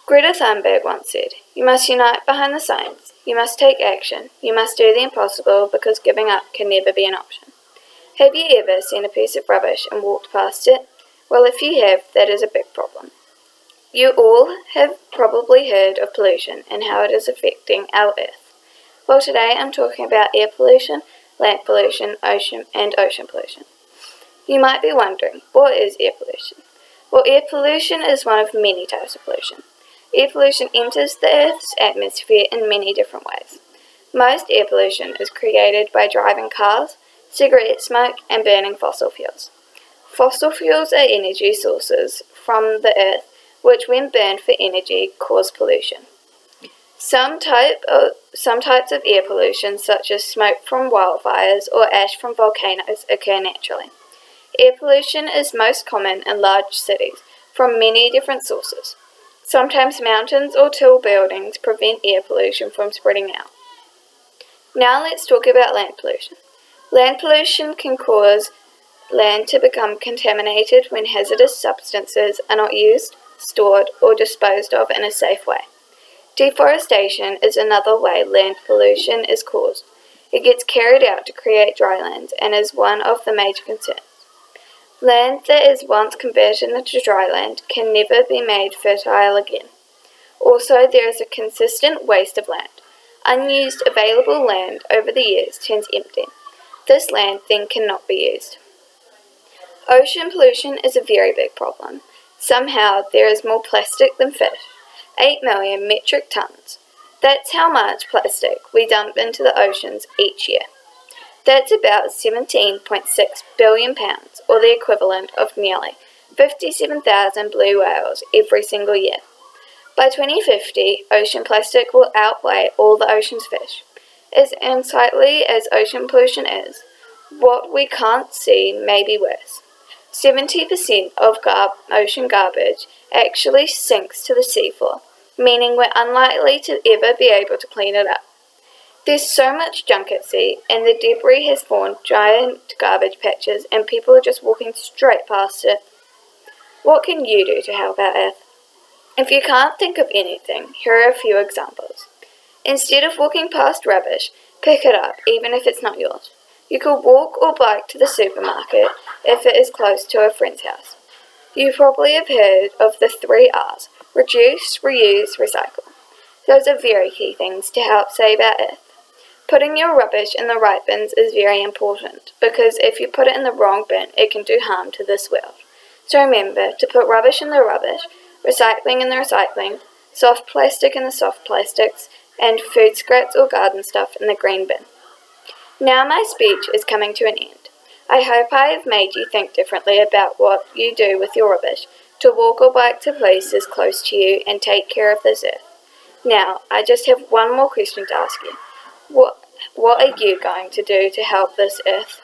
Greta Thunberg once said, "You must unite behind the science. You must take action. You must do the impossible because giving up can never be an option." Have you ever seen a piece of rubbish and walked past it? Well, if you have, that is a big problem. You all have probably heard of pollution and how it is affecting our Earth. Well, today I'm talking about air pollution, land pollution, ocean pollution. You might be wondering, what is air pollution? Well, air pollution is one of many types of pollution. Air pollution enters the Earth's atmosphere in many different ways. Most air pollution is created by driving cars, cigarette smoke, and burning fossil fuels. Fossil fuels are energy sources from the Earth, which when burned for energy cause pollution. Some types of air pollution, such as smoke from wildfires or ash from volcanoes, occur naturally. Air pollution is most common in large cities from many different sources. Sometimes mountains or tall buildings prevent air pollution from spreading out. Now let's talk about land pollution. Land pollution can cause land to become contaminated when hazardous substances are not used, stored, or disposed of in a safe way. Deforestation is another way land pollution is caused. It gets carried out to create dry land and is one of the major concerns. Land that is once converted into dry land can never be made fertile again. Also, there is a consistent waste of land. Unused available land over the years turns empty. This land then cannot be used. Ocean pollution is a very big problem. Somehow there is more plastic than fish. 8 million metric tons. That's how much plastic we dump into the oceans each year. That's about 17.6 billion pounds, or the equivalent of nearly 57,000 blue whales every single year. By 2050, ocean plastic will outweigh all the ocean's fish. As unsightly as ocean pollution is, what we can't see may be worse. 70% of ocean garbage actually sinks to the seafloor, meaning we're unlikely to ever be able to clean it up. There's so much junk at sea, and the debris has formed giant garbage patches, and people are just walking straight past it. What can you do to help our Earth? If you can't think of anything, here are a few examples. Instead of walking past rubbish, pick it up, even if it's not yours. You could walk or bike to the supermarket if it is close to a friend's house. You probably have heard of the 3 R's: reduce, reuse, recycle. Those are very key things to help save our Earth. Putting your rubbish in the right bins is very important, because if you put it in the wrong bin, it can do harm to this world. So remember to put rubbish in the rubbish, recycling in the recycling, soft plastic in the soft plastics, and food scraps or garden stuff in the green bin. Now my speech is coming to an end. I hope I have made you think differently about what you do with your rubbish, to walk or bike to places close to you and take care of this Earth. Now, I just have one more question to ask you. What are you going to do to help this Earth?